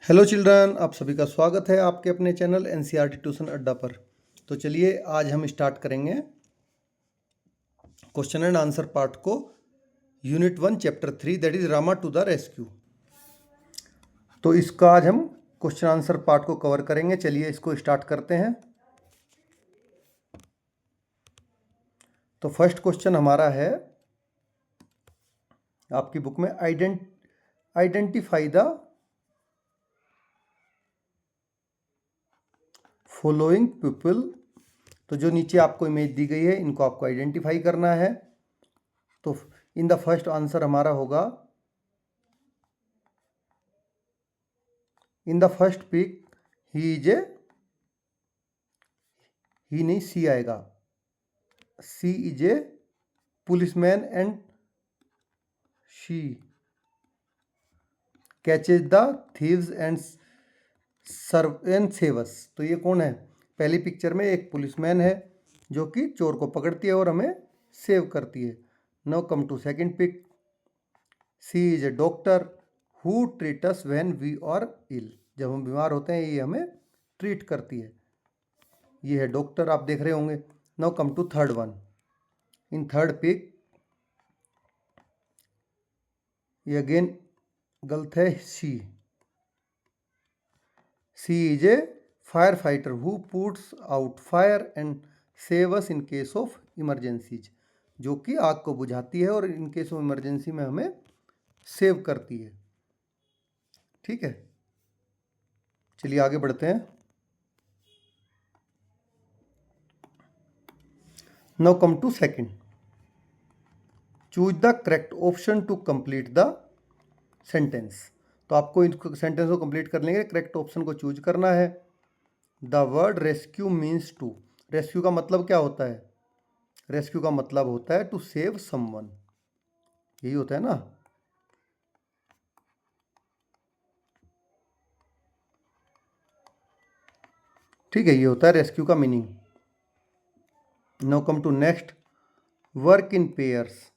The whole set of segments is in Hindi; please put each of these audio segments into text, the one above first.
हेलो चिल्ड्रन, आप सभी का स्वागत है आपके अपने चैनल एनसीईआरटी ट्यूशन अड्डा पर। तो चलिए आज हम स्टार्ट करेंगे क्वेश्चन एंड आंसर पार्ट को, unit 1 chapter 3 that is Rama to the rescue. तो इसका आज हम क्वेश्चन आंसर पार्ट को कवर करेंगे। चलिए इसको स्टार्ट करते हैं। तो फर्स्ट क्वेश्चन हमारा है आपकी बुक में, आइडेंटिफाई द फॉलोइंग पीपल। तो जो नीचे आपको इमेज दी गई है इनको आपको आइडेंटिफाई करना है। तो इन द फर्स्ट आंसर हमारा होगा, in the first pic he is a, he नहीं सी आएगा, she is a policeman and she catches the thieves and serve and saves. तो ये कौन है? पहली पिक्चर में एक पुलिसमैन है जो कि चोर को पकड़ती है और हमें सेव करती है। Now come to second pic, she is a doctor who treat us when we are ill. जब हम बीमार होते हैं ये हमें ट्रीट करती है। ये है डॉक्टर, आप देख रहे होंगे। Now come to third one, in third pic ये अगेन गलत है, she is a firefighter who puts out fire and save us in case of emergencies. जो कि आग को बुझाती है और इन केस ऑफ इमरजेंसी में हमें सेव करती है। ठीक है, चलिए आगे बढ़ते हैं। Now come to second, choose the correct option to complete the sentence. तो आपको इन सेंटेंस को कंप्लीट करने के लिए करेक्ट ऑप्शन को चूज करना है। The word rescue means to, rescue का मतलब क्या होता है? रेस्क्यू का मतलब होता है टू सेव समवन, यही होता है ना। ठीक है, ये होता है रेस्क्यू का meaning. Now come to next, work in pairs.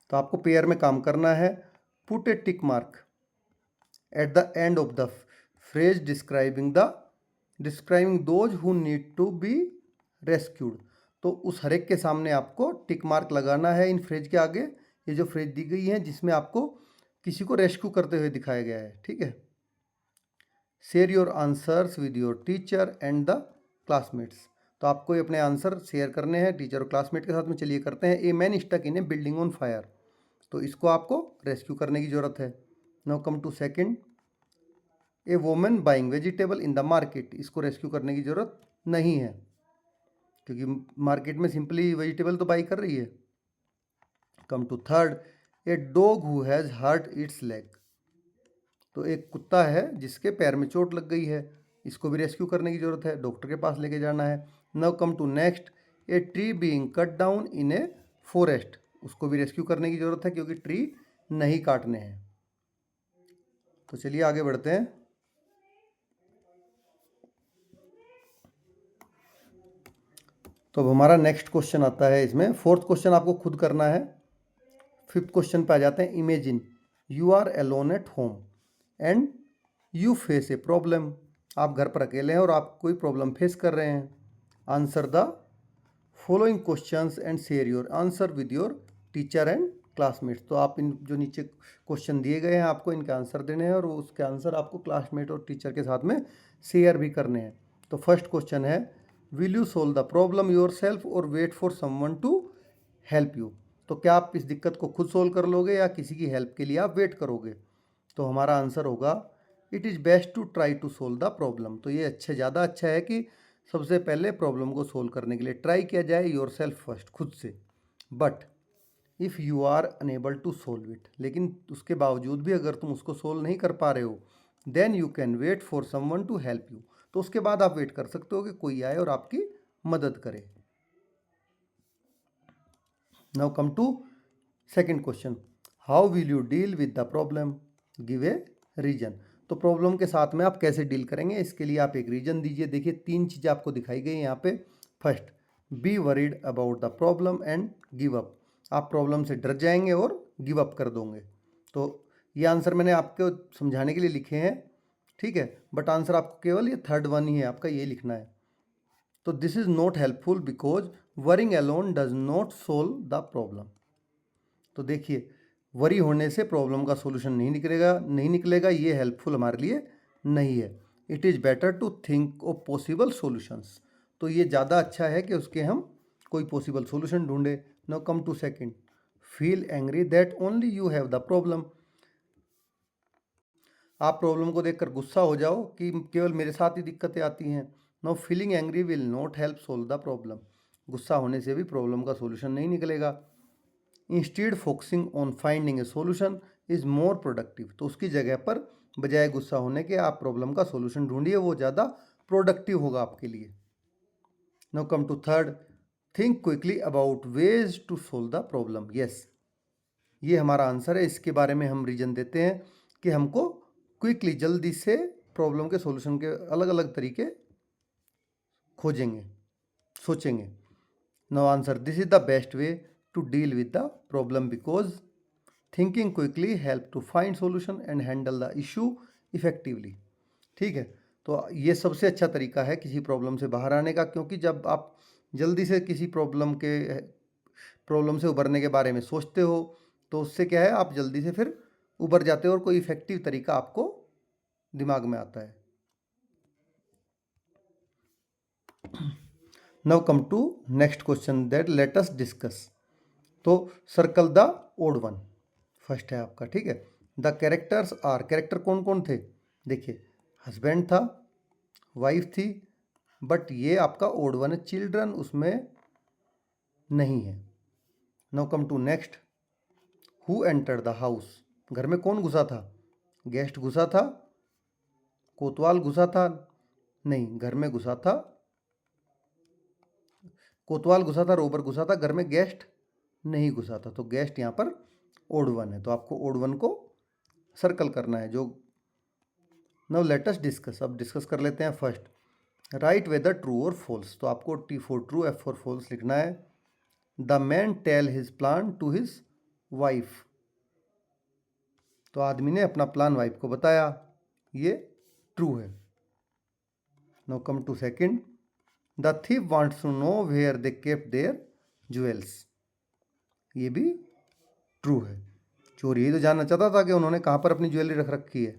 तो आपको पेयर में काम करना है। Put a tick mark at the end of the phrase describing those who need to be rescued. तो उस हर एक के सामने आपको टिक मार्क लगाना है इन फ्रेज के आगे। ये जो फ्रेज दी गई है जिसमें आपको किसी को रेस्क्यू करते हुए दिखाया गया है। ठीक है, share your answers with your teacher and the classmates. तो आपको अपने आंसर शेयर करने हैं टीचर और क्लासमेट के साथ में। चलिए करते हैं। A man stuck in a building on fire. तो इसको आपको रेस्क्यू करने की ज़रूरत है। Now come to second, a women buying vegetable in the market. इसको रेस्क्यू करने की ज़रूरत नहीं है क्योंकि मार्केट में सिंपली वेजिटेबल तो बाई कर रही है। Come to third, a dog who has hurt its leg. तो एक कुत्ता है जिसके पैर में चोट लग गई है, इसको भी रेस्क्यू करने की ज़रूरत है, डॉक्टर के पास लेके जाना है। Now come to next, a tree being cut down in a forest. उसको भी रेस्क्यू करने की ज़रूरत है क्योंकि ट्री नहीं काटने हैं। तो चलिए आगे बढ़ते हैं। तो अब हमारा नेक्स्ट क्वेश्चन आता है। इसमें फोर्थ क्वेश्चन आपको खुद करना है। फिफ्थ क्वेश्चन पे आ जाते हैं। Imagine you are alone at home and you face a problem. आप घर पर अकेले हैं और आप कोई प्रॉब्लम फेस कर रहे हैं। Answer the following questions and share your answer with your teacher and classmates. तो आप इन जो नीचे क्वेश्चन दिए गए हैं आपको इनके आंसर देने हैं और उसके आंसर आपको क्लासमेट और टीचर के साथ में शेयर भी करने हैं। तो फर्स्ट क्वेश्चन है, will you solve the problem yourself और wait for someone to help you. तो क्या आप इस दिक्कत को खुद सोल्व कर लोगे या किसी की हेल्प के लिए आप वेट करोगे? तो हमारा आंसर होगा, it is best to try to solve the problem. तो ये ज़्यादा अच्छा है कि सबसे पहले प्रॉब्लम को सोल्व करने के लिए ट्राई किया जाए योर सेल्फ फर्स्ट, खुद से। But if you are unable to solve it, लेकिन उसके बावजूद भी अगर तुम उसको सोल्व नहीं कर पा रहे हो, then you can wait for someone to help you. तो उसके बाद आप वेट कर सकते हो कि कोई आए और आपकी मदद करे। Now come to second question, how will you deal with the problem, give a reason. तो प्रॉब्लम के साथ में आप कैसे डील करेंगे, इसके लिए आप एक रीजन दीजिए। देखिए 3 चीज़ें आपको दिखाई गई यहाँ पे। First, be worried about the problem and give up. आप प्रॉब्लम से डर जाएंगे और गिव अप कर दोगे। तो ये आंसर मैंने आपको समझाने के लिए लिखे हैं। ठीक है, बट आंसर आपको केवल ये थर्ड वन ही है, आपका ये लिखना है। तो this is not helpful because worrying alone does not solve the problem. तो देखिए, वरी होने से प्रॉब्लम का सोल्यूशन नहीं निकलेगा, ये हेल्पफुल हमारे लिए नहीं है। It is better to think of possible solutions. तो ये ज़्यादा अच्छा है कि उसके हम कोई पॉसिबल सॉल्यूशन ढूंढे। Now come to second, feel angry that only you have the problem. आप प्रॉब्लम को देखकर गुस्सा हो जाओ कि केवल मेरे साथ ही दिक्कतें आती हैं। Now feeling angry will not help solve the problem. गुस्सा होने से भी प्रॉब्लम का सोल्यूशन नहीं निकलेगा। Instead focusing on finding a solution is more productive. तो उसकी जगह पर बजाय गुस्सा होने के आप प्रॉब्लम का सोल्यूशन ढूंढिए, वो ज़्यादा प्रोडक्टिव होगा आपके लिए। Now come to third, think quickly about ways to solve the problem. Yes, ये हमारा आंसर है। इसके बारे में हम रीजन देते हैं कि हमको क्विकली, जल्दी से प्रॉब्लम के सोल्यूशन के अलग अलग तरीके खोजेंगे, सोचेंगे। Now answer, this is the best way to deal with the problem because thinking quickly help to find solution and handle the issue effectively. ठीक है, तो ये सबसे अच्छा तरीका है किसी प्रॉब्लम से बाहर आने का, क्योंकि जब आप जल्दी से किसी प्रॉब्लम से उबरने के बारे में सोचते हो तो उससे क्या है, आप जल्दी से फिर उबर जाते हो और कोई इफेक्टिव तरीका आपको दिमाग में आता है। Now come to next question that let us discuss. तो circle the odd one first है आपका। ठीक है, द कैरेक्टर्स आर, कैरेक्टर कौन कौन थे? देखिए, हस्बैंड था, वाइफ थी, बट ये आपका ओड वन है, चिल्ड्रन उसमें नहीं है। Now come to next, who enter the house, घर में कौन घुसा था? गेस्ट घुसा था, कोतवाल घुसा था, नहीं, घर में घुसा था, कोतवाल घुसा था, रोबर घुसा था, घर में गेस्ट नहीं घुसा था। तो गेस्ट यहाँ पर ओड वन है, तो आपको ओड वन को सर्कल करना है। जो नाउ लेट अस डिस्कस, अब डिस्कस कर लेते हैं। फर्स्ट, राइट वेदर ट्रू और फॉल्स। तो आपको T for true, F for false लिखना है। The man tell his plan to his wife. तो आदमी ने अपना प्लान वाइफ को बताया, ये ट्रू है। Now come to second, the thief wants to know where they kept their jewels. ये भी ट्रू है। चोर यही तो जानना चाहता था कि उन्होंने कहाँ पर अपनी ज्वेलरी रख रखी है,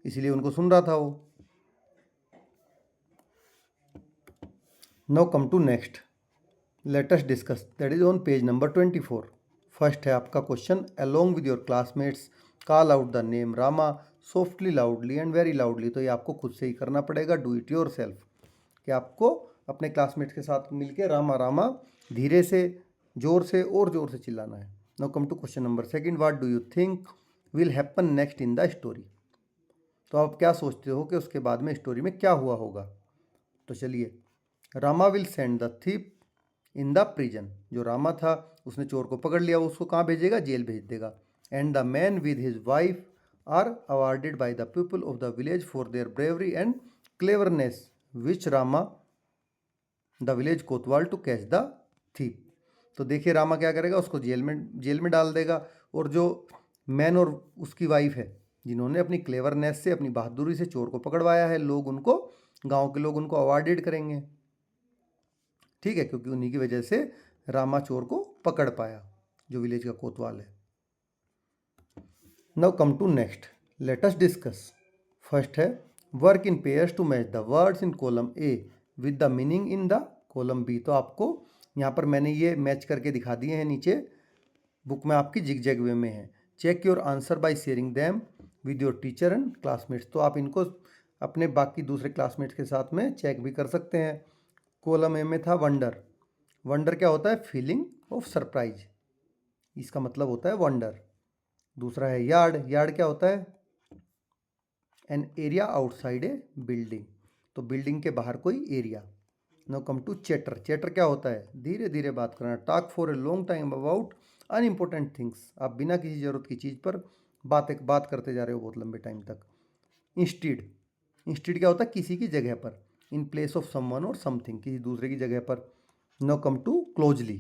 इसीलिए उनको सुन रहा था वो। Now come to next, let us discuss, that is on page number 24। First है आपका question, along with your classmates call out the name Rama softly, loudly and very loudly. तो ये आपको खुद से ही करना पड़ेगा, डू इट योर सेल्फ, कि आपको अपने क्लासमेट्स के साथ मिलकर रामा रामा धीरे से, जोर से और जोर से चिल्लाना है। Now come to question number second, what do you think will happen next in the story. तो आप क्या सोचते हो कि उसके बाद में स्टोरी में क्या हुआ होगा? तो चलिए, Rama will send the thief in the prison. जो रामा था उसने चोर को पकड़ लिया, उसको कहाँ भेजेगा? जेल भेज देगा। And the man with his wife are awarded by the people of the village for their bravery and cleverness which Rama the village kotwal to catch the thief. तो देखिए, रामा क्या करेगा, उसको जेल में डाल देगा, और जो मैन और उसकी वाइफ है, जिन्होंने अपनी क्लेवरनेस से, अपनी बहादुरी से चोर को पकड़वाया है, लोग उनको, गांव के लोग उनको अवार्डेड करेंगे। ठीक है, क्योंकि उन्हीं की वजह से रामा चोर को पकड़ पाया, जो विलेज का कोतवाल है। Now come to next, let us discuss. First है, work in pairs to match the words in column A with the meaning in the column B. तो आपको यहाँ पर मैंने ये मैच करके दिखा दिए हैं, नीचे बुक में आपकी जिग-जैग वे में है। Check your answer by sharing them with your teacher and classmates. तो आप इनको अपने बाकी दूसरे क्लासमेट्स के साथ में चेक भी कर सकते हैं। कॉलम ए में था वंडर। वंडर क्या होता है? फीलिंग ऑफ सरप्राइज, इसका मतलब होता है वंडर। दूसरा है यार्ड। यार्ड क्या होता है? An area outside a building. तो बिल्डिंग के बाहर कोई area. Now come to chatter. Chatter क्या होता है? धीरे धीरे बात करना। Talk for a long time about unimportant things. आप बिना किसी ज़रूरत की चीज़ पर बात करते जा रहे हो बहुत लंबे टाइम तक। इंस्टीड। इंस्टीड क्या होता है? किसी की जगह पर। इन प्लेस ऑफ समवन और समथिंग, किसी दूसरे की जगह पर। Now come to closely.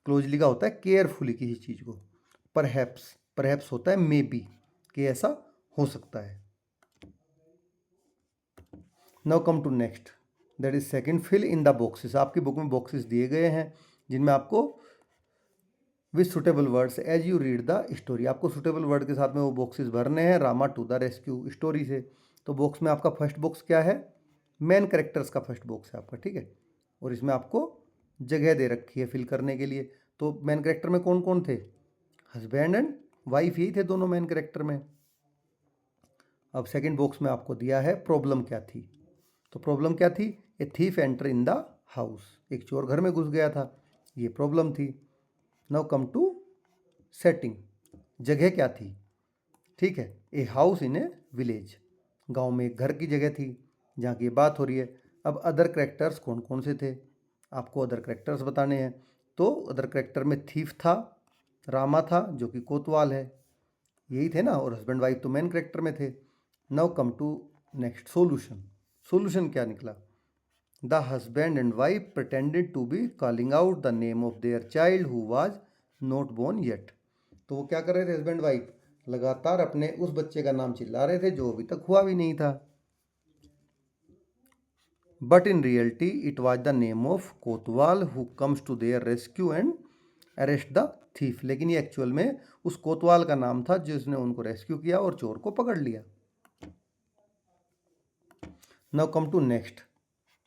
Closely का होता है केयरफुली किसी चीज़ को। परहैप्स। परहैप्स होता है मे बी, कि ऐसा हो सकता है। Now come to next, that is second, fill in the boxes. आपकी बुक में बॉक्सेस दिए गए हैं जिनमें आपको with suitable words as you read the story, आपको सुटेबल वर्ड के साथ में वो बॉक्सेस भरने हैं Rama to the rescue story से। तो बॉक्स में आपका फर्स्ट बॉक्स क्या है, मेन कैरेक्टर्स का फर्स्ट बॉक्स है आपका, ठीक है। और इसमें आपको जगह दे रखी है फिल करने के लिए। तो मेन कैरेक्टर में कौन कौन थे, हस्बैंड एंड वाइफ, यही थे दोनों मेन कैरेक्टर में। अब सेकंड बॉक्स में आपको दिया है प्रॉब्लम क्या थी। तो प्रॉब्लम क्या थी, a thief enter in the house, एक चोर घर में घुस गया था, ये प्रॉब्लम थी। नाउ कम टू सेटिंग, जगह क्या थी, ठीक है, a house in A village, गांव में एक घर की जगह थी जहाँ की बात हो रही है। अब अदर करेक्टर्स कौन कौन से थे, आपको अदर करेक्टर्स बताने हैं। तो अदर करेक्टर में थीफ था, रामा था जो कि कोतवाल है, यही थे ना, और हस्बैंड वाइफ तो मेन करेक्टर में थे। Now come to next, solution. Solution क्या निकला, the husband and wife pretended to be calling out the name of their child who was not born yet. तो वो क्या कर रहे थे, हस्बैंड वाइफ लगातार अपने उस बच्चे का नाम चिल्ला रहे थे जो अभी तक हुआ भी नहीं था। But in reality it was the name of कोतवाल who comes to their rescue and arrest the thief, लेकिन ये एक्चुअल में उस कोतवाल का नाम था जिसने उनको रेस्क्यू किया और चोर को पकड़ लिया। Now come to next,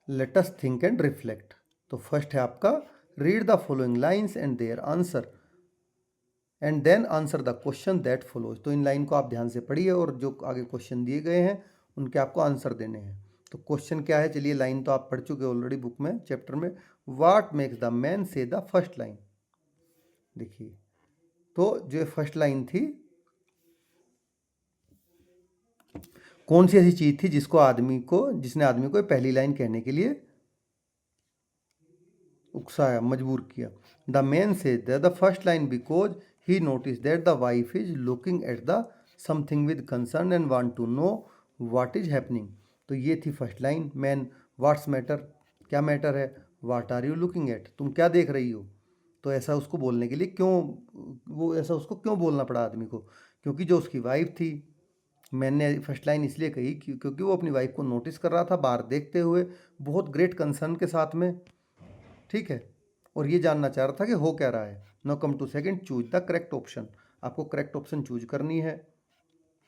let us think and reflect. तो फर्स्ट है आपका read the following lines and their answer and then answer the question that follows. तो इन लाइन को आप ध्यान से पढ़िए और जो आगे क्वेश्चन दिए गए हैं उनके आपको आंसर देने हैं। तो क्वेश्चन क्या है, चलिए, लाइन तो आप पढ़ चुके ऑलरेडी बुक में, चैप्टर में। What makes the man says the first line, देखिए, तो जो फर्स्ट लाइन थी, कौन सी ऐसी चीज थी जिसने आदमी को पहली लाइन कहने के लिए उकसाया, मजबूर किया। The man says the first line because he notice that the wife is looking at the something with concern and want to know what is happening. तो ये थी first line, man what's matter, क्या मैटर है, what are you looking at, तुम क्या देख रही हो। तो ऐसा उसको बोलने के लिए ऐसा उसको क्यों बोलना पड़ा आदमी को, क्योंकि जो उसकी वाइफ थी, मैंने फर्स्ट लाइन इसलिए कही क्योंकि वो अपनी वाइफ को नोटिस कर रहा था बाहर देखते हुए, बहुत ग्रेट कंसर्न के साथ में, ठीक है, और ये जानना चाह रहा था कि हो क्या रहा है। Now come to second, choose the correct option, आपको करेक्ट ऑप्शन चूज करनी है।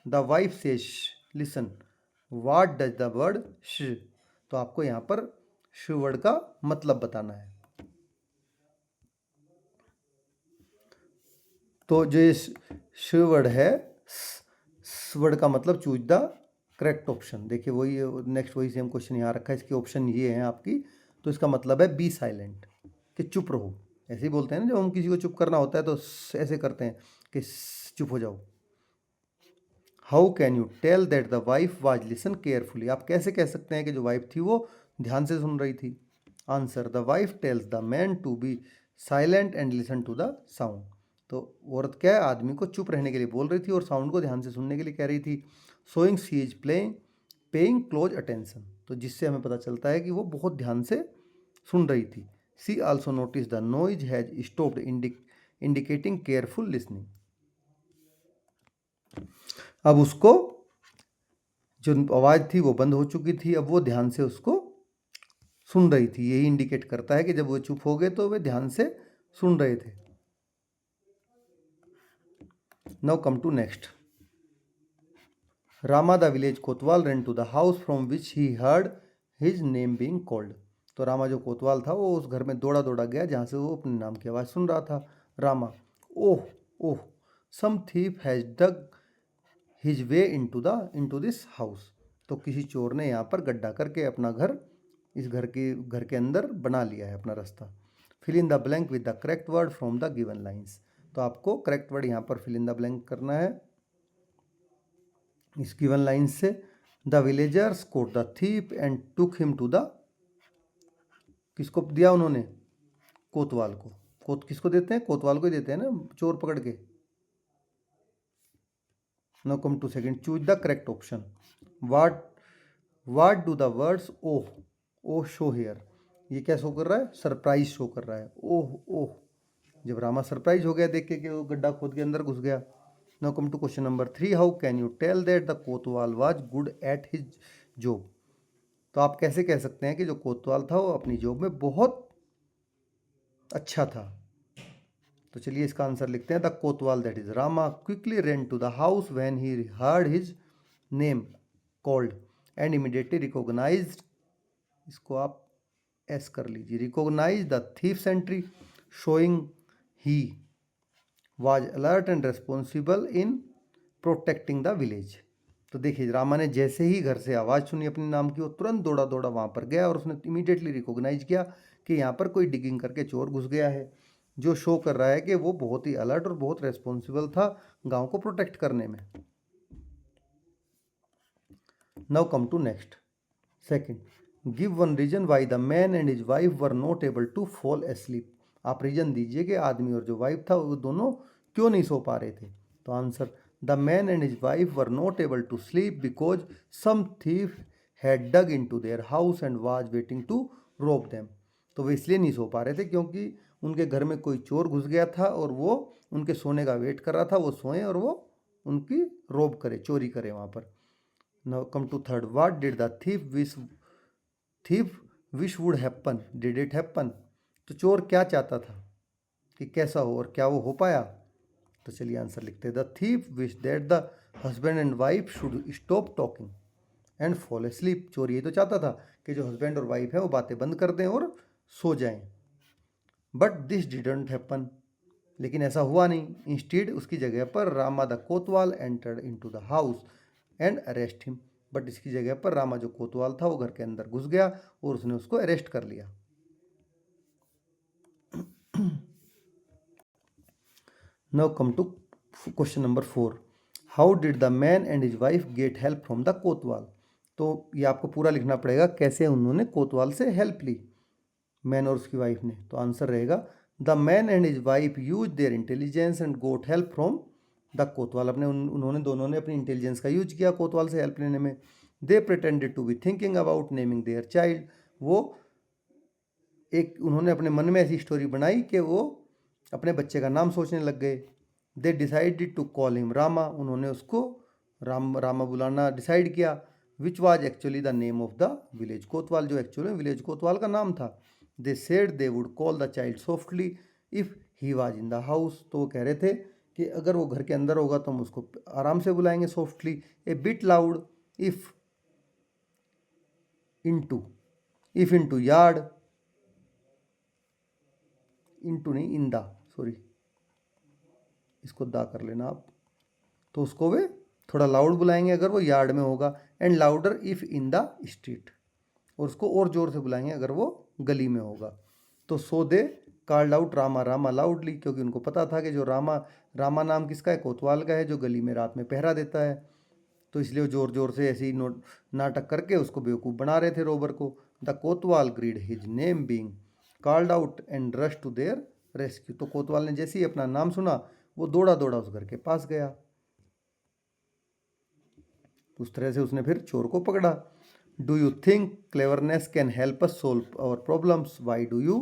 The wife says listen, what does the word shh, तो आपको यहाँ पर श वर्ड का मतलब बताना है। तो जो श वर्ड है, वर्ड का मतलब चूज द करेक्ट ऑप्शन। देखिए वही नेक्स्ट, वही सेम क्वेश्चन यहाँ रखा है, इसके ऑप्शन ये हैं आपकी। तो इसका मतलब है बी साइलेंट, कि चुप रहो, ऐसे ही बोलते हैं ना जब हम किसी को चुप करना होता है तो ऐसे करते हैं कि चुप हो जाओ। How can you tell that the wife was listen carefully, आप कैसे कह सकते हैं कि जो वाइफ थी वो ध्यान से सुन रही थी। Answer, the wife tells the man to be silent and listen to the sound. तो औरत क्या है, आदमी को चुप रहने के लिए बोल रही थी और साउंड को ध्यान से सुनने के लिए कह रही थी। Showing she is paying close attention, तो जिससे हमें पता चलता है कि वो बहुत ध्यान से सुन रही थी। She also notice the noise has stopped indicating careful listening. अब उसको जो आवाज़ थी वो बंद हो चुकी थी, अब वो ध्यान से उसको सुन रही थी, यही इंडिकेट करता है कि जब वो चुप हो गए तो वे ध्यान से सुन रहे थे। Now come to next, Rama the village कोतवाल ran to the house from which he heard his name being called. तो रामा जो कोतवाल था वो उस घर में दौड़ा दौड़ा गया जहाँ से वो अपने नाम की आवाज़ सुन रहा था। Rama, oh oh, some thief has dug his way into this house. तो किसी चोर ने यहाँ पर गड्ढा करके अपना घर इस घर के अंदर बना लिया है अपना रास्ता। Fill in the blank with the correct word from the given lines. तो आपको करेक्ट वर्ड यहाँ पर फिल इन द ब्लैंक करना है इस गिवन लाइन से। The villagers caught the thief and took him to the, किसको दिया उन्होंने, कोतवाल को। किसको देते हैं, कोतवाल को ही देते हैं ना, चोर पकड़ के। Now come to second, choose the correct option. What do the words oh oh show here, ये क्या शो कर रहा है, सरप्राइज शो कर रहा है। ओह ओह, जब रामा सरप्राइज हो गया देख के कि वो गड्ढा खोद के अंदर घुस गया। Now come to question number 3, how can you tell that the कोतवाल was good at his job. तो आप कैसे कह सकते हैं कि जो कोतवाल था वो अपनी जॉब में बहुत अच्छा था। तो चलिए इसका आंसर लिखते हैं। The kotwal that is Rama quickly ran to the house when he heard his name called and immediately recognised, इसको आप एस कर लीजिए, recognise the thief sentry showing he was alert and responsible in protecting the village. तो देखिए रामा ने जैसे ही घर से आवाज़ सुनी अपने नाम की, वो तुरंत दौड़ा दौड़ा वहाँ पर गया और उसने इमीडिएटली रिकॉग्नाइज किया कि यहाँ पर कोई डिगिंग करके चोर घुस गया है, जो शो कर रहा है कि वो बहुत ही अलर्ट और बहुत रेस्पॉन्सिबल था गांव को प्रोटेक्ट करने में। Now come to next second, give one reason why the man and his wife were not able to fall asleep. आप रीजन दीजिए कि आदमी और जो वाइफ था वो दोनों क्यों नहीं सो पा रहे थे। तो answer, the man and his wife were not able to sleep because some thief had dug into their house and was waiting to rob them. तो वे इसलिए नहीं सो पा रहे थे क्योंकि उनके घर में कोई चोर घुस गया था और वो उनके सोने का वेट कर रहा था, वो सोएं और वो उनकी रोब करे, चोरी करे वहाँ पर। Now come to third, what did the thief wish would happen, did it happen. तो चोर क्या चाहता था कि कैसा हो और क्या वो हो पाया। तो चलिए आंसर लिखते हैं। The thief wish that the husband and wife should stop talking and fall asleep. चोर ये तो चाहता था कि जो हस्बैंड और वाइफ है वो बातें बंद कर दें और सो जाएं। बट दिस डिडंट हैपन, लेकिन ऐसा हुआ नहीं। इंस्टीड उसकी जगह पर Rama the Kotwal entered into the house and arrest him. But इसकी जगह पर रामा जो कोतवाल था वो घर के अंदर घुस गया और उसने उसको अरेस्ट कर लिया। Now come to question number 4, how did the man and his wife get help from the kotwal. तो ये आपको पूरा लिखना पड़ेगा कैसे उन्होंने कोतवाल से हेल्प ली, मैन और उसकी वाइफ ने। तो आंसर रहेगा, the man and his wife use their intelligence and got help from the kotwal. उन्होंने दोनों ने अपनी इंटेलिजेंस का यूज किया कोतवाल से हेल्प लेने में। They pretended to be thinking about naming their child, वो उन्होंने अपने मन में ऐसी स्टोरी बनाई कि वो अपने बच्चे का नाम सोचने लग गए। They decided to call him Rama, उन्होंने उसको रामा बुलाना डिसाइड किया। Which was actually the name of the village kotwal, जो एक्चुअली विलेज कोतवाल का नाम था। They said they would call the child softly if he was in the house. तो वो कह रहे थे कि अगर वो घर के अंदर होगा तो हम उसको आराम से बुलाएंगे softly. A bit loud if into yard, into नहीं इन द, सॉरी इसको दा कर लेना आप। तो उसको वे थोड़ा लाउड बुलाएंगे अगर वो यार्ड में होगा, and louder if in the street, और उसको और ज़ोर से बुलाएंगे अगर वो गली में होगा। तो so they called out Rama Rama loudly, क्योंकि उनको पता था कि जो रामा नाम किसका है, कोतवाल का है, जो गली में रात में पहरा देता है। तो इसलिए वो ज़ोर ज़ोर से ऐसे ही नाटक करके उसको बेवकूफ़ बना रहे थे रोबर को। The kotwal greed his name being called out and rush to their rescue. तो कोतवाल ने जैसे ही अपना नाम सुना वो दौड़ा दौड़ा उस घर के पास गया। उस तरह से उसने फिर चोर को पकड़ा। Do you think cleverness can help us solve our problems, why do you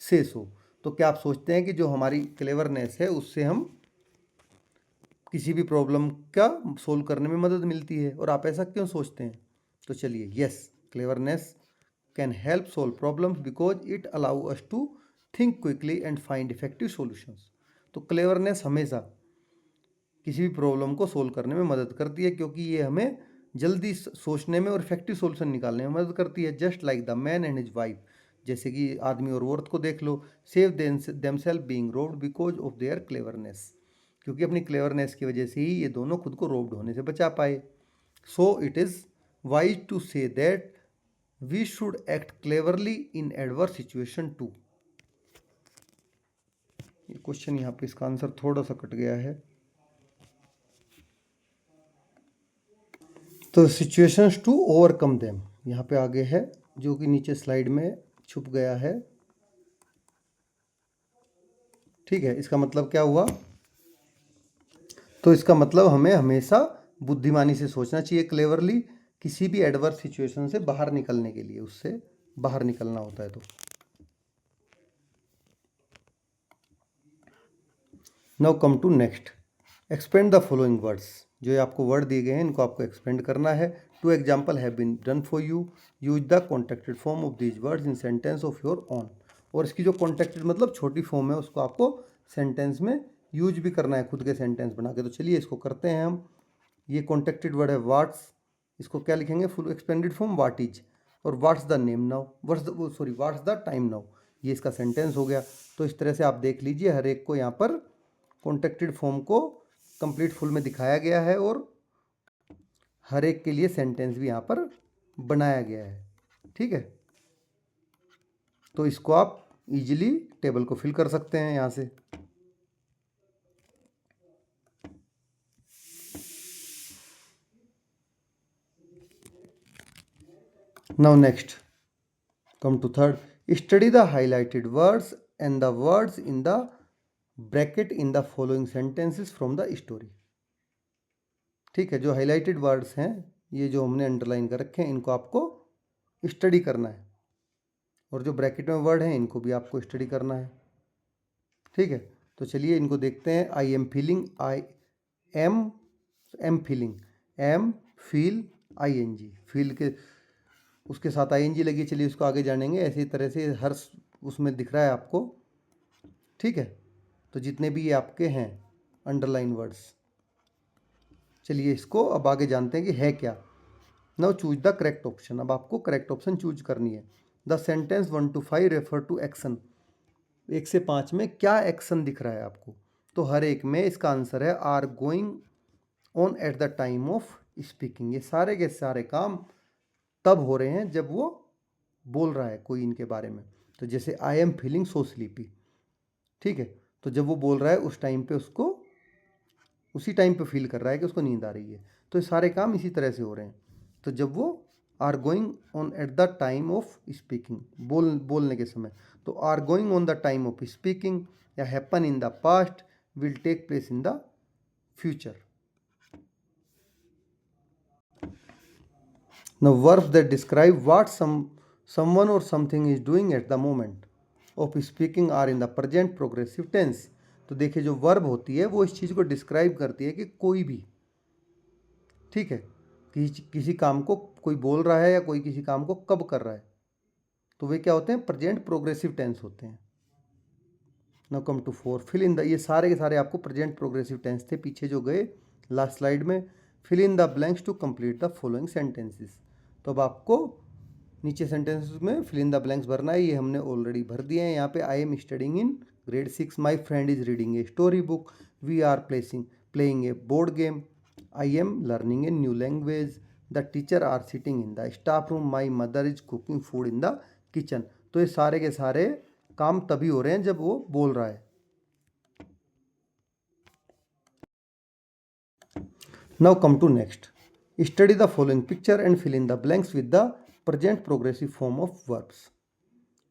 say so. तो क्या आप सोचते हैं कि जो हमारी क्लेवरनेस है उससे हम किसी भी प्रॉब्लम का सोल्व करने में मदद मिलती है, और आप ऐसा क्यों सोचते हैं। तो चलिए, yes, cleverness can help solve problems because it allow us to think quickly and find effective solutions. तो क्लेवरनेस हमेशा किसी भी प्रॉब्लम को सोल्व करने में मदद करती है, क्योंकि ये हमें जल्दी सोचने में और इफेक्टिव सॉल्यूशन निकालने में मदद करती है। Just like the man and his wife, जैसे कि आदमी और औरत को देख लो, save themselves being robbed because of their cleverness, क्योंकि अपनी क्लेवरनेस की वजह से ही ये दोनों खुद को रोब्ड होने से बचा पाए। So it is wise to say that we should act cleverly in adverse situation to. ये क्वेश्चन यहाँ पे इसका आंसर थोड़ा सा कट गया है। तो सिचुएशंस टू ओवरकम देम यहाँ पे आगे है, जो कि नीचे स्लाइड में छुप गया है। ठीक है, इसका मतलब क्या हुआ। तो इसका मतलब हमें हमेशा बुद्धिमानी से सोचना चाहिए, क्लेवरली, किसी भी एडवर्स सिचुएशन से बाहर निकलने के लिए, उससे बाहर निकलना होता है। तो now come to next, expand the following words. जो आपको वर्ड दिए गए हैं इनको आपको एक्सपेंड करना है। 2 example have been done for you, use the contracted form of these words in sentence of your own. और इसकी जो कॉन्ट्रैक्टेड मतलब छोटी फॉर्म है उसको आपको सेंटेंस में यूज भी करना है खुद के सेंटेंस बना के। तो चलिए इसको करते हैं हम। ये कॉन्ट्रैक्टेड वर्ड है वाट्स, इसको क्या लिखेंगे full expanded form what is, और what's the name now, what's the time now, ये इसका सेंटेंस हो गया। तो इस तरह से आप देख लीजिए हर एक को यहाँ पर कॉन्ट्रैक्टेड फॉर्म को कंप्लीट फुल में दिखाया गया है और हर एक के लिए सेंटेंस भी यहाँ पर बनाया गया है। ठीक है, तो इसको आप इजीली टेबल को फिल कर सकते हैं यहाँ से। Now next come to third, study the highlighted words and the words in the bracket in the following sentences from the story। ठीक है, जो हाईलाइटेड वर्ड्स हैं ये जो हमने अंडरलाइन कर रखे हैं इनको आपको स्टडी करना है, और जो ब्रैकेट में वर्ड हैं इनको भी आपको स्टडी करना है। ठीक है, तो चलिए इनको देखते हैं। I am feeling, I am feeling, am feel I N G, feel के उसके साथ आई एन जी लगी। चलिए उसको आगे जानेंगे। ऐसी तरह से हर उसमें दिख रहा है आपको। ठीक है, तो जितने भी ये आपके हैं अंडरलाइन वर्ड्स, चलिए इसको अब आगे जानते हैं कि है क्या। Now choose the correct option. अब आपको करेक्ट ऑप्शन चूज करनी है। The sentence 1 to 5 refer to action. 1 से 5 में क्या एक्शन दिख रहा है आपको? तो हर एक में इसका आंसर है are going on at the time of speaking. ये सारे के सारे काम तब हो रहे हैं जब वो बोल रहा है कोई इनके बारे में। तो जैसे आई एम फीलिंग सो स्लीपी, ठीक है, तो जब वो बोल रहा है उस टाइम पे उसको उसी टाइम पे फील कर रहा है कि उसको नींद आ रही है। तो ये सारे काम इसी तरह से हो रहे हैं। तो जब वो are going on at the time of speaking, बोलने के समय, तो are going on the time of speaking या happen in the past, will take place in the future. Now verbs that describe what someone or something is doing at the moment of speaking are in the present progressive tense। तो देखिए जो वर्ब होती है वो इस चीज़ को डिस्क्राइब करती है कि कोई भी, ठीक है, किसी काम को कोई बोल रहा है या कोई किसी काम को कब कर रहा है, तो वे क्या होते हैं? प्रेजेंट प्रोग्रेसिव टेंस होते हैं। Now come to 4, fill in the, ये सारे के सारे आपको प्रेजेंट प्रोग्रेसिव टेंस थे पीछे जो गए लास्ट स्लाइड में। Fill in the blanks to complete the following sentences. तो अब आपको नीचे सेंटेंसेस में फिल इन द ब्लैंक्स भरना है। ये हमने ऑलरेडी भर दिए हैं। यहाँ पे I am studying in grade 6, my friend is reading a story book, we are playing a board game, I am learning a new language, the teacher are sitting in the staff room, my mother is cooking food in the kitchen. तो ये सारे के सारे काम तभी हो रहे हैं जब वो बोल रहा है। Now come to next, study the following picture and fill in the blanks with the present progressive form of verbs.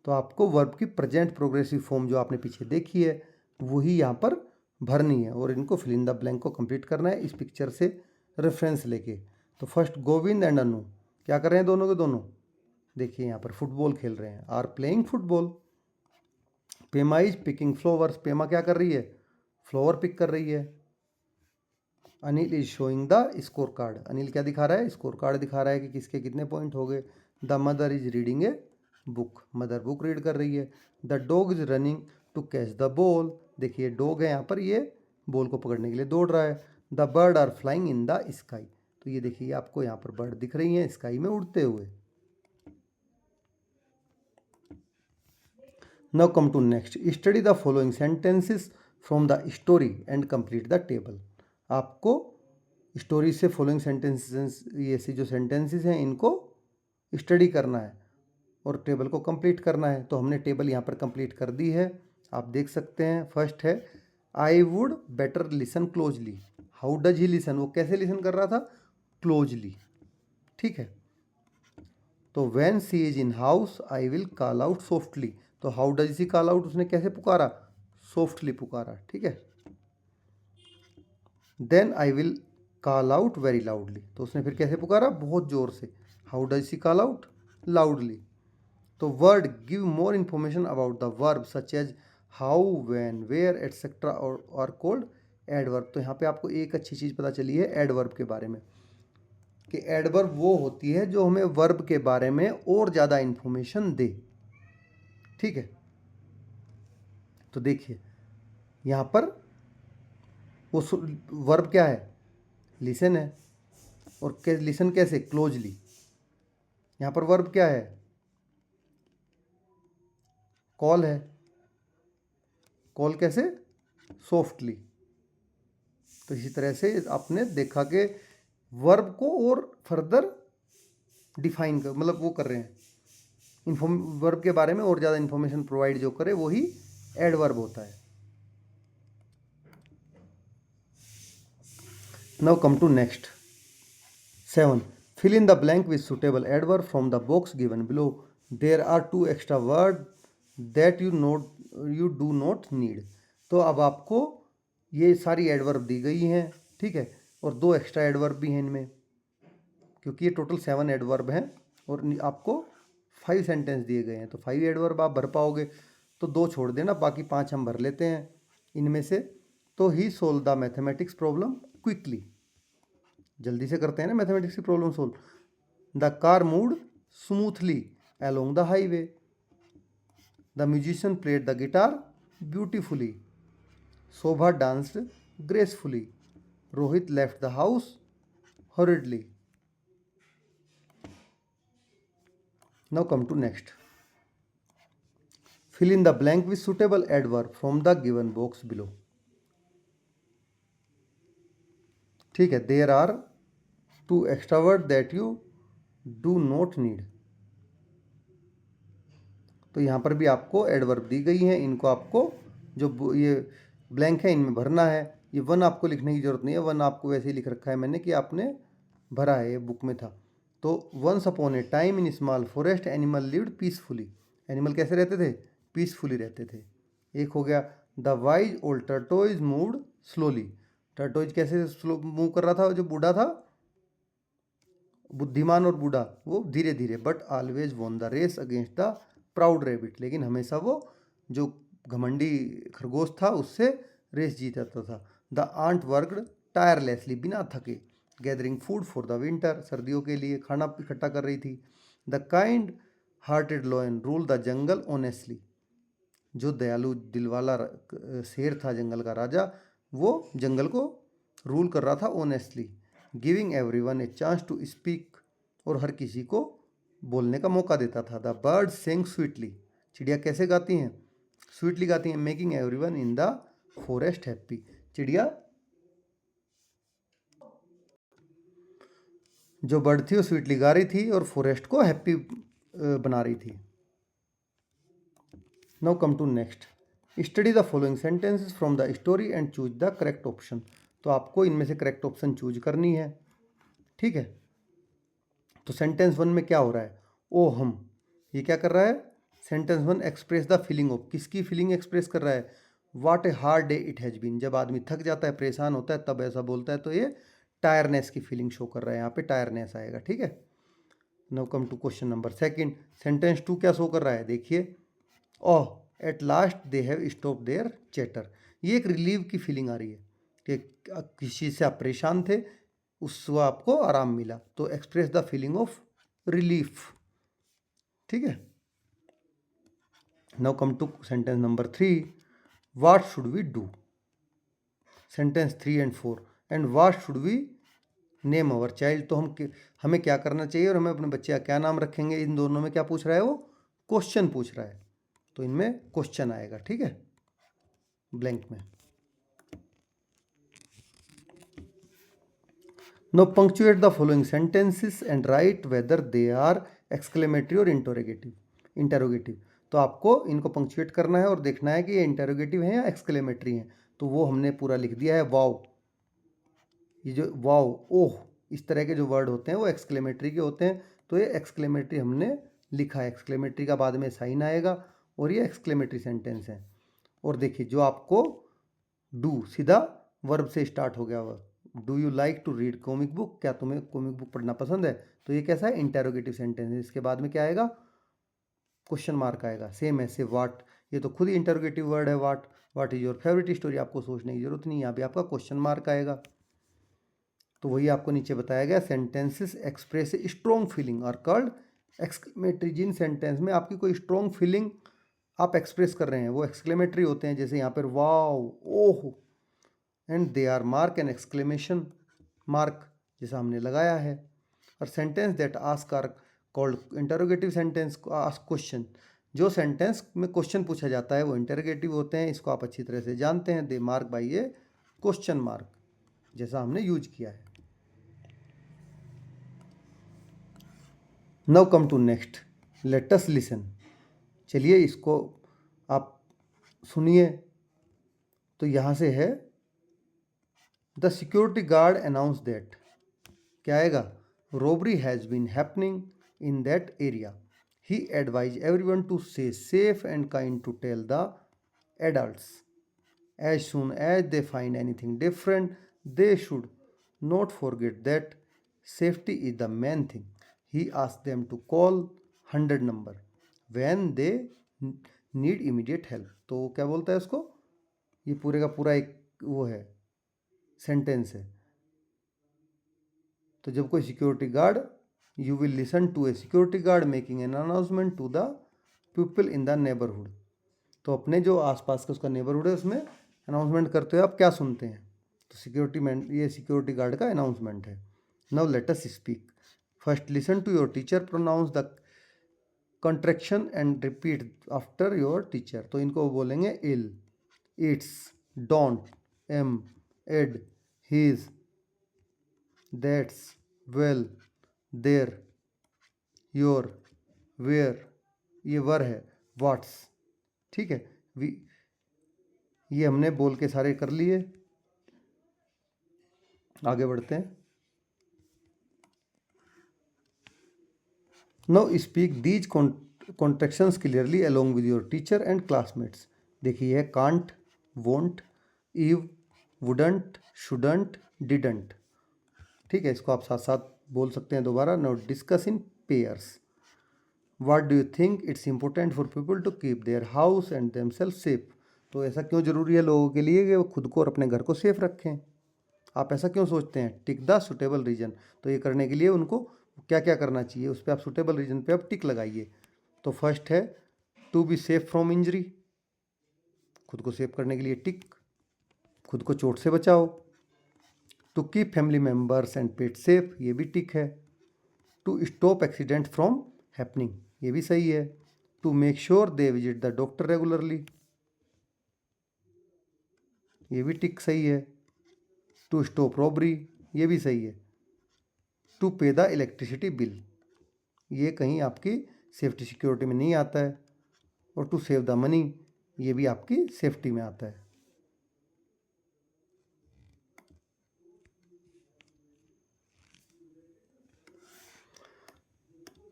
तो आपको वर्ब की प्रेजेंट प्रोग्रेसिव फॉर्म जो आपने पीछे देखी है वही यहाँ पर भरनी है और इनको फिल इन द ब्लैंक को कंप्लीट करना है इस पिक्चर से रेफरेंस लेके। तो फर्स्ट गोविंद एंड अनु क्या कर रहे हैं? दोनों के दोनों देखिए यहाँ पर फुटबॉल खेल रहे हैं, are playing football. Pema is picking flowers, Pema क्या कर रही है? फ्लावर पिक कर रही है। Anil is showing the score card, Anil क्या दिखा रहा है? स्कोर कार्ड दिखा रहा है कि किसके कितने पॉइंट हो गए। The mother is reading a book, mother book read कर रही है। The dog is running to catch the ball, देखिए डॉग है यहाँ पर, ये बॉल को पकड़ने के लिए दौड़ रहा है। The bird are flying in the sky, तो ये देखिए आपको यहाँ पर बर्ड दिख रही हैं स्काई में उड़ते हुए। Now come to next, study the following sentences from the story and complete the table. आपको स्टोरी से फॉलोइंग सेंटेंसेस, ये ऐसी जो सेंटेंसेस हैं इनको स्टडी करना है और टेबल को कंप्लीट करना है। तो हमने टेबल यहाँ पर कंप्लीट कर दी है, आप देख सकते हैं। फर्स्ट है I would better listen closely, how does he listen, वो कैसे लिसन कर रहा था? क्लोजली, ठीक है। तो when she is in house I will call out softly, तो how does she call out, उसने कैसे पुकारा? सॉफ्टली पुकारा, ठीक है। Then I will call out very loudly, तो उसने फिर कैसे पुकारा? बहुत जोर से। How does she call out? Loudly. तो word give more information about the verb such as how, when, where etcetera और कॉल्ड एडवर्ब। तो यहाँ पे आपको एक अच्छी चीज़ पता चली है एडवर्ब के बारे में कि एडवर्ब वो होती है जो हमें वर्ब के बारे में और ज़्यादा इन्फॉर्मेशन दे। ठीक है, तो देखिए यहाँ पर वो वर्ब क्या है, लिसन है, और लिसन कैसे, क्लोजली। यहाँ पर वर्ब क्या है, कॉल है, कॉल कैसे, सॉफ्टली। तो इसी तरह से आपने देखा कि वर्ब को और फर्दर डिफाइन कर, मतलब वो कर रहे हैं, वर्ब के बारे में और ज़्यादा इन्फॉर्मेशन प्रोवाइड जो करे वही एडवर्ब होता है। Now come to next 7. Fill in the blank with suitable adverb from the box given below. There are 2 extra words that you do not need. तो अब आपको ये सारी एडवर्ब दी गई हैं, ठीक है, और 2 एक्स्ट्रा एडवर्ब भी हैं इनमें, क्योंकि ये टोटल 7 एडवर्ब हैं और आपको 5 सेंटेंस दिए गए हैं। तो 5 एडवर्ब आप भर पाओगे, तो 2 छोड़ देना, बाकी 5 हम भर लेते हैं इनमें से। तो he solve the mathematics problem quickly, जल्दी से करते हैं ना मैथमेटिक्स की problem solve. The car moved smoothly along the highway. The musician played the guitar beautifully. Shobha danced gracefully. Rohit left the house hurriedly. Now come to next. Fill in the blank with suitable adverb from the given box below. ठीक है, there are 2 extra word that you do not need. तो यहाँ पर भी आपको एडवर्ब दी गई हैं, इनको आपको जो ये ब्लैंक है इनमें भरना है। ये 1 आपको लिखने की ज़रूरत नहीं है, 1 आपको वैसे ही लिख रखा है मैंने कि आपने भरा है, ये बुक में था। तो once upon a time in small forest animal lived peacefully. Animal कैसे रहते थे, पीसफुली रहते थे। एक हो गया the wise old tortoise moved slowly. Tortoise कैसे स्लो मूव कर रहा था, जो बूढ़ा था, बुद्धिमान और बूढ़ा, वो धीरे धीरे। But always won the race against the proud rabbit. लेकिन हमेशा वो जो घमंडी खरगोश था उससे रेस जीत जाता था। द आंट वर्कड टायरलेसली, बिना थके। Gathering food for the winter, सर्दियों के लिए खाना इकट्ठा कर रही थी। The kind hearted lion rule the jungle honestly. जो दयालु दिल वाला शेर था, जंगल का राजा, वो जंगल को रूल कर रहा था honestly. Giving everyone a chance to speak, और हर किसी को बोलने का मौका देता था। द बर्ड सिंग स्वीटली, चिड़िया कैसे गाती हैं, स्वीटली गाती हैं। Making everyone in the forest happy, चिड़िया जो बर्ड थी वो स्वीटली गा रही थी और फॉरेस्ट को हैप्पी बना रही थी। Now come to next. Study the following sentences from the story and choose the correct option. तो आपको इनमें से करेक्ट ऑप्शन चूज करनी है, ठीक है। तो सेंटेंस 1 में क्या हो रहा है, ओ हम, ये क्या कर रहा है, sentence 1 express the feeling of, किसकी फीलिंग एक्सप्रेस कर रहा है, what a hard day it has been. जब आदमी थक जाता है, परेशान होता है, तब ऐसा बोलता है। तो ये टायरनेस की फीलिंग शो कर रहा है, यहाँ पे टायरनेस आएगा, ठीक है। Now come to question number 2। Sentence 2 क्या शो कर रहा है, देखिए, oh at last they have stop their chatter. ये एक रिलीव की फीलिंग आ रही है कि किसी चीज़ से आप परेशान थे, उसको आपको आराम मिला। तो express the feeling of relief, ठीक है। Now come to sentence number 3। What should we do, sentence 3 and 4। And what should we name our child. तो हमें क्या करना चाहिए और हमें अपने बच्चे का क्या नाम रखेंगे, इन दोनों में क्या पूछ रहा है, वो क्वेश्चन पूछ रहा है। तो इनमें क्वेश्चन आएगा, ठीक है, ब्लैंक में। Now punctuate the following sentences and write whether they are exclamatory और interrogative। तो आपको इनको पंक्चुएट करना है और देखना है कि ये इंटेरोगेटिव है या एक्सक्लेमेटरी है। तो वो हमने पूरा लिख दिया है। वाव, ये जो वाव, ओह, इस तरह के जो वर्ड होते हैं वो एक्सक्लेमेटरी के होते हैं। तो ये एक्सक्लेमेटरी हमने लिखा है, एक्सक्लेमेटरी का बाद में साइन आएगा और ये एक्सक्लेमेटरी सेंटेंस है। और देखिए जो आपको डू सीधा वर्ब से स्टार्ट हो गया, वह do you like to read comic book, क्या तुम्हें कॉमिक बुक पढ़ना पसंद है। तो ये कैसा है, इंटेरोगेटिव सेंटेंस है। इसके बाद में क्या आएगा, क्वेश्चन मार्क आएगा। सेम ऐसे वाट, ये तो खुद ही इंटेरोगेटिव वर्ड है। What is your favourite story, आपको सोचने की जरूरत नहीं, यहाँ पे आपका क्वेश्चन मार्क आएगा। तो वही आपको नीचे बताया गया, sentences express a strong feeling are called exclamatory. जिन सेंटेंस में आपकी कोई स्ट्रॉन्ग फीलिंग आप एक्सप्रेस कर रहे हैं वो एक्सक्लेमेटरी होते हैं, जैसे यहाँ पर wow, oh, and they are mark an exclamation mark जैसा हमने लगाया है। और sentence that ask are called interrogative sentence, ask question. जो सेंटेंस में क्वेश्चन पूछा जाता है वो इंटरोगेटिव होते हैं, इसको आप अच्छी तरह से जानते हैं। They mark by a question mark, जैसा हमने यूज किया है। Now come to next, let us listen. चलिए इसको आप सुनिए। तो यहाँ से है, the security guard announce that, क्या आएगा, robbery has been happening in that area. He advised everyone to stay safe and kind to tell the adults. As soon as they find anything different, they should not forget that safety is the main thing. He asked them to call 100 number when they need immediate help. तो क्या बोलता है उसको, ये पूरे का पूरा एक वो है, सेंटेंस है। तो जब कोई security guard, you will listen to a security guard making an announcement to the people in the neighbourhood. तो अपने जो आसपास का उसका नेबरहुड है उसमें अनाउंसमेंट करते हुए आप क्या सुनते हैं, तो सिक्योरिटी मैन, ये सिक्योरिटी गार्ड का अनाउंसमेंट है। Now let us speak. First listen to your teacher, pronounce the contraction and repeat after your teacher. तो इनको बोलेंगे I'll, it's, don't, I'm, I'd, he's, that's, we'll, they're, you're, we're, ये वर है, व्हाट्स। ठीक है, ये हमने बोल के सारे कर लिए। आगे बढ़ते हैं। Now speak these contractions clearly along with your teacher and classmates. देखिए है कांट, वोंट, इव, वुडंट, शुडंट, डिडंट। ठीक है, इसको आप साथ साथ बोल सकते हैं दोबारा। Now discuss in pairs. What do you think it's important for people to keep their house and themselves safe. तो ऐसा क्यों जरूरी है लोगों के लिए कि वो खुद को और अपने घर को सेफ रखें, आप ऐसा क्यों सोचते हैं। Tick the suitable reason. तो ये करने के लिए उनको क्या क्या करना चाहिए, उस पर आप सुटेबल रीजन पे आप टिक लगाइए। तो फर्स्ट है to be safe from injury, खुद को सेफ करने के लिए टिक, खुद को चोट से बचाओ। To keep family members and pet safe, ये भी टिक है। To stop accident from happening, ये भी सही है। To make sure they visit the doctor regularly, ये भी टिक सही है। टू स्टॉप रॉबरी, ये भी सही है। टू पे द इलेक्ट्रिसिटी बिल, ये कहीं आपकी सेफ्टी सिक्योरिटी में नहीं आता है। और टू सेव द मनी, ये भी आपकी सेफ्टी में आता है।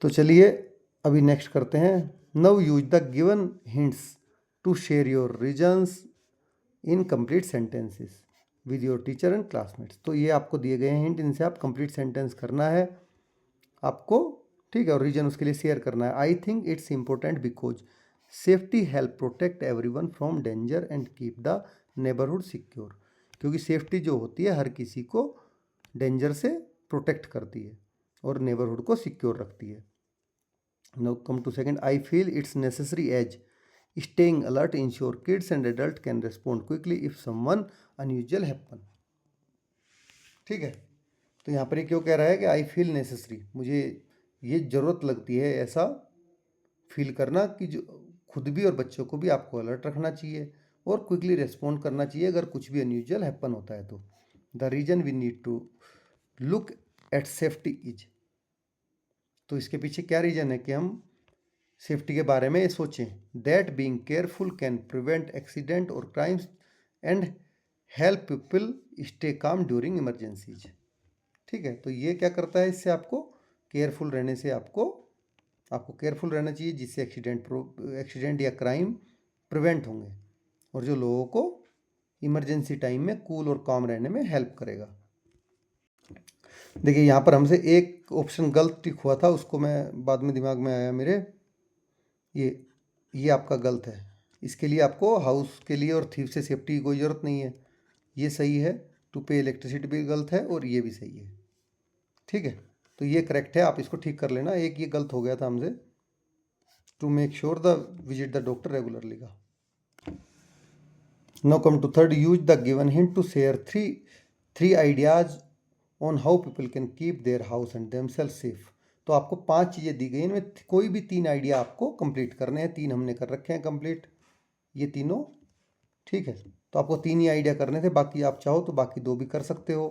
तो चलिए अभी नेक्स्ट करते हैं। Now use the given hints to share your reasons in complete sentences with your teacher and classmates. तो ये आपको दिए गए हैं हिंट, इनसे आप कंप्लीट सेंटेंस करना है आपको। ठीक है, और रीजन उसके लिए शेयर करना है। I think it's important because safety help protect everyone from danger and keep the neighbourhood secure. क्योंकि सेफ्टी जो होती है हर किसी को डेंजर से प्रोटेक्ट करती है और नेबरहुड को सिक्योर रखती है। Now come to second, I feel it's necessary as staying alert ensure kids and adult can respond quickly if someone unusual happen. ठीक है, तो यहाँ पर ये क्यों कह रहा है कि आई फील नेसेसरी, मुझे ये ज़रूरत लगती है ऐसा फील करना कि जो खुद भी और बच्चों को भी आपको अलर्ट रखना चाहिए और क्विकली रेस्पॉन्ड करना चाहिए अगर कुछ भी अनयूजुअल हैपन होता है तो। The reason we need to look at safety is, तो इसके पीछे क्या रीजन है कि हम सेफ्टी के बारे में सोचें। That being careful can prevent accident और crimes and help people stay calm during emergencies. ठीक है, तो ये क्या करता है, इससे आपको केयरफुल रहने से आपको केयरफुल रहना चाहिए, जिससे एक्सीडेंट या क्राइम प्रिवेंट होंगे और जो लोगों को इमरजेंसी टाइम में कूल और काम रहने में हेल्प करेगा। देखिए यहाँ पर हमसे एक ऑप्शन गलत टिक हुआ था, उसको मैं बाद में दिमाग में आया मेरे, ये आपका गलत है। इसके लिए आपको हाउस के लिए और थीफ से सेफ्टी की कोई ज़रूरत नहीं है, ये सही है। टू पे इलेक्ट्रिसिटी भी गलत है और ये भी सही है। ठीक है, तो ये करेक्ट है, आप इसको ठीक कर लेना। एक ये गलत हो गया था हमसे, to make sure the visit the doctor regularly का। Now come to third, use the given hint to share three ideas on how people can keep their house and themselves safe. तो आपको 5 चीज़ें दी गई, इनमें कोई भी 3 आइडिया आपको कंप्लीट करने हैं। 3 हमने कर रखे हैं कंप्लीट, ये तीनों। ठीक है, तो आपको 3 ही आइडिया करने थे, बाकी आप चाहो तो बाकी 2 भी कर सकते हो,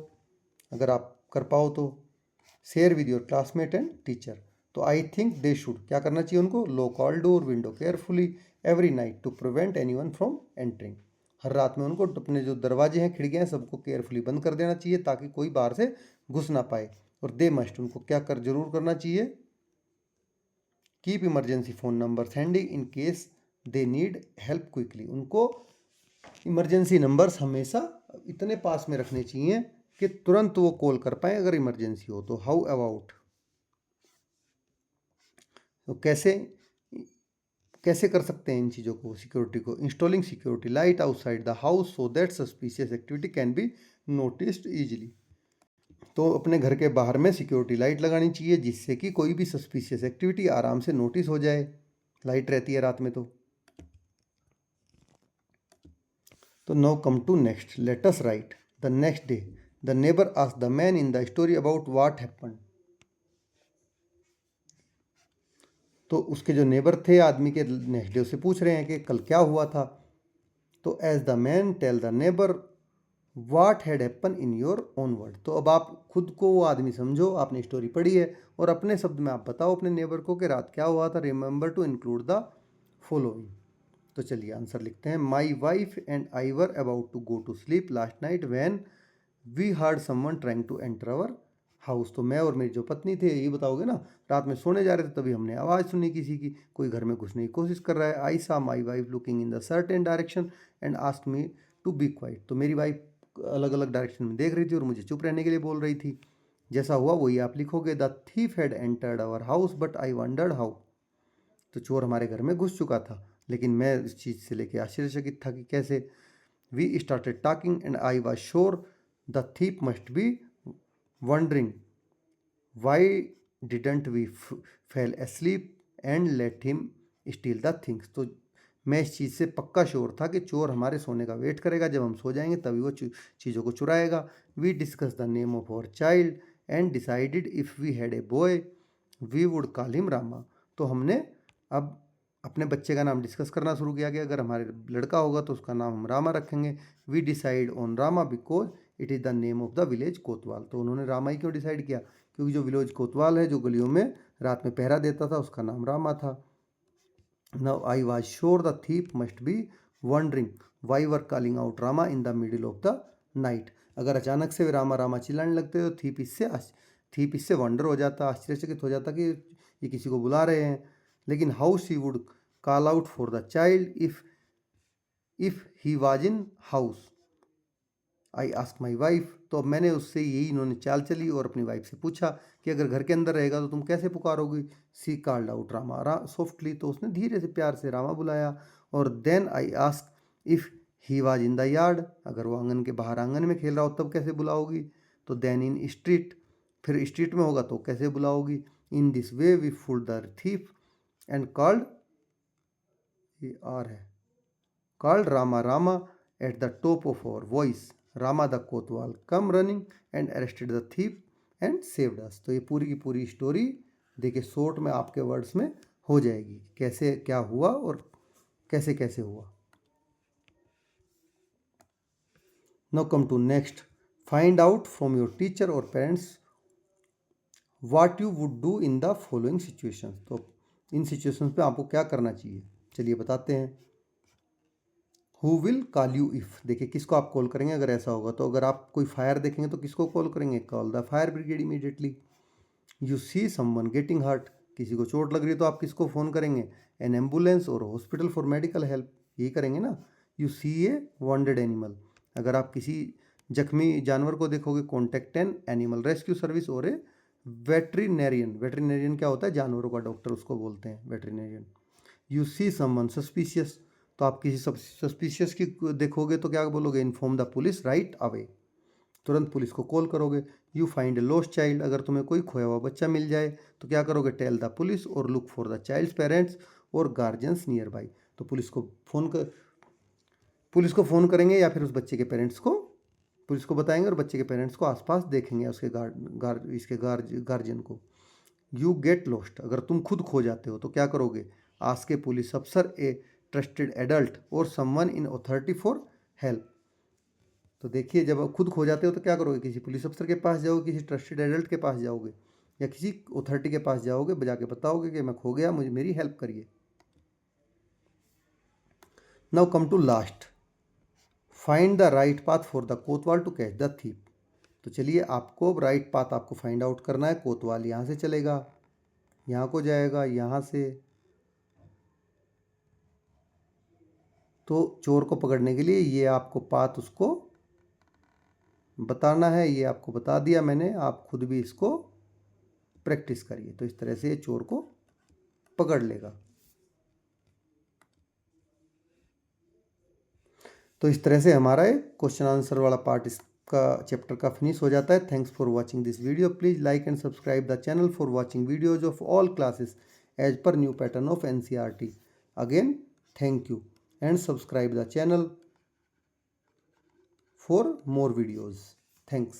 अगर आप कर पाओ तो। Share with your classmate and teacher. तो आई थिंक दे शुड, क्या करना चाहिए उनको, lock all door window carefully every night to prevent anyone from entering. हर रात में उनको अपने जो दरवाजे हैं, खिड़कियाँ हैं, सबको केयरफुली बंद कर देना चाहिए ताकि कोई बाहर से घुस ना पाए। और दे मस्ट, उनको क्या कर जरूर करना चाहिए, keep emergency phone number handy in case they need help quickly. उनको इमरजेंसी नंबर्स हमेशा इतने पास में रखने चाहिए कि तुरंत वो कॉल कर पाए अगर इमरजेंसी हो तो। हाउ अबाउट, तो कैसे कर सकते हैं इन चीज़ों को, सिक्योरिटी को, installing security light outside the house so that suspicious activity can be noticed easily. तो अपने घर के बाहर में सिक्योरिटी लाइट लगानी चाहिए जिससे कि कोई भी सस्पिशियस एक्टिविटी आराम से नोटिस हो जाए, लाइट रहती है रात में तो। Now come to next, let us write the next day the neighbour asked the man in the story about what happened. तो उसके जो नेबर थे आदमी के, नेक्स्ट डे उससे पूछ रहे हैं कि कल क्या हुआ था। तो as the man tell the neighbour what had happen in your own word. तो अब आप खुद को वो आदमी समझो, आपने स्टोरी पढ़ी है और अपने शब्द में आप बताओ अपने नेबर को कि रात क्या हुआ था। Remember to include the following. तो चलिए आंसर लिखते हैं। My wife and I were about to go to sleep last night when we heard someone trying to enter our house. तो मैं और मेरी जो पत्नी थे, ये बताओगे ना, रात में सोने जा रहे थे तभी हमने आवाज़ सुनी किसी की, कोई घर में घुसने की कोशिश कर रहा है। I saw my wife looking in the certain direction and asked me to be quiet. तो मेरी वाइफ अलग अलग डायरेक्शन में देख रही थी और मुझे चुप रहने के लिए बोल रही थी। जैसा हुआ वही आप लिखोगे। The thief had entered our house but I wondered how. तो चोर हमारे घर में घुस चुका था, लेकिन मैं इस चीज़ से लेके आश्चर्यचकित था कि कैसे। We started talking and I was sure the thief must be wondering why didn't we fell asleep and let him steal the things. तो मैं इस चीज़ से पक्का श्योर था कि चोर हमारे सोने का वेट करेगा, जब हम सो जाएंगे तभी वो चीज़ों को चुराएगा। We discuss the name of our child and decided if we had a boy we would call him Rama. तो हमने अब अपने बच्चे का नाम डिस्कस करना शुरू किया कि अगर हमारे लड़का होगा तो उसका नाम हम रामा रखेंगे। We decide on Rama because it is the name of the village kotwal. तो उन्होंने रामा ही क्यों डिसाइड किया, क्योंकि जो विलेज कोतवाल है जो गलियों में रात में पहरा देता था उसका नाम रामा था। Now I was sure the thief must be wondering why were calling out Rama in the middle of the night. अगर अचानक से रामा रामा चिल्लाने लगते तो थीप इससे वंडर हो जाता, आश्चर्यचकित हो जाता कि ये किसी को बुला रहे हैं। लेकिन how she would call out for the child if he was in house. I ask my wife. तो अब मैंने उससे यही, इन्होंने चाल चली और अपनी वाइफ से पूछा कि अगर घर के अंदर रहेगा तो तुम कैसे पुकारोगी। She called out Rama softly. तो उसने धीरे से प्यार से रामा बुलाया। और then I ask if he was in the yard. अगर वो आंगन के बाहर आंगन में खेल रहा हो तब कैसे बुलाओगी। तो देन इन स्ट्रीट, फिर स्ट्रीट में होगा तो कैसे बुलाओगी। In this way we fool the thief and called, ये आर है, called Rama Rama at the top of our voice. Rama the कोतवाल came running and arrested the thief and saved us. तो ये पूरी की पूरी स्टोरी देखिए शॉर्ट में आपके वर्ड्स में हो जाएगी, कैसे क्या हुआ और कैसे कैसे हुआ। Now come to next, find out from your teacher और parents what you would do in the following situations. तो इन सिचुएशंस पे आपको क्या करना चाहिए, चलिए बताते हैं। Who will call you if, देखिए किसको आप कॉल करेंगे अगर ऐसा होगा। तो अगर आप कोई फायर देखेंगे तो किसको कॉल करेंगे, call the fire brigade immediately. You see someone getting hurt, किसी को चोट लग रही है तो आप किसको फ़ोन करेंगे, एन एम्बुलेंस और हॉस्पिटल फॉर मेडिकल हेल्प, यही करेंगे ना। You see a wounded animal, अगर आप किसी जख्मी जानवर को देखोगे contact an animal rescue service और ए वेटरिनेरियन। वेटरिनेरियन क्या होता है, जानवरों का डॉक्टर उसको बोलते हैं वेटरिनेरियन। यू सी समवन सस्पिशियस, तो आप किसी सस्पिशियस की देखोगे तो क्या बोलोगे, inform the police right away. तुरंत पुलिस को कॉल करोगे। You find a lost child, अगर तुम्हें कोई खोया हुआ बच्चा मिल जाए तो क्या करोगे? टेल द पुलिस और look for the child's parents और गार्जियंस नियर बाई। तो पुलिस को फ़ोन करेंगे या फिर उस बच्चे के पेरेंट्स को, पुलिस को बताएंगे और बच्चे के पेरेंट्स को आसपास देखेंगे, उसके गार्जियन को। यू गेट लॉस्ट, अगर तुम खुद खो जाते हो तो क्या करोगे? आस्क ए पुलिस अफसर, ए ट्रस्टेड एडल्ट और someone in authority for help. तो देखिए, जब आप खुद खो जाते हो तो क्या करोगे? किसी पुलिस अफसर के पास जाओगे, किसी ट्रस्टेड एडल्ट के पास जाओगे या किसी अथॉरिटी के पास जाओगे, जाके बताओगे कि मैं खो गया, मुझे मेरी हेल्प करिए। Now come to last, find the right path for the kotwal to catch the thief. तो चलिए, आपको राइट पाथ आपको फाइंड आउट करना है। कोतवाल यहाँ से चलेगा, यहाँ को जाएगा, यहाँ से। तो चोर को पकड़ने के लिए ये आपको पाथ उसको बताना है, ये आपको बता दिया मैंने, आप खुद भी इसको प्रैक्टिस करिए। तो इस तरह से ये चोर को पकड़ लेगा। तो इस तरह से हमारा एक क्वेश्चन आंसर वाला पार्ट इसका चैप्टर का फिनिश हो जाता है। Thanks for watching this video. Please like and subscribe the channel for watching videos of all classes as per new pattern of NCERT। Again thank you and subscribe the channel for more videos. Thanks.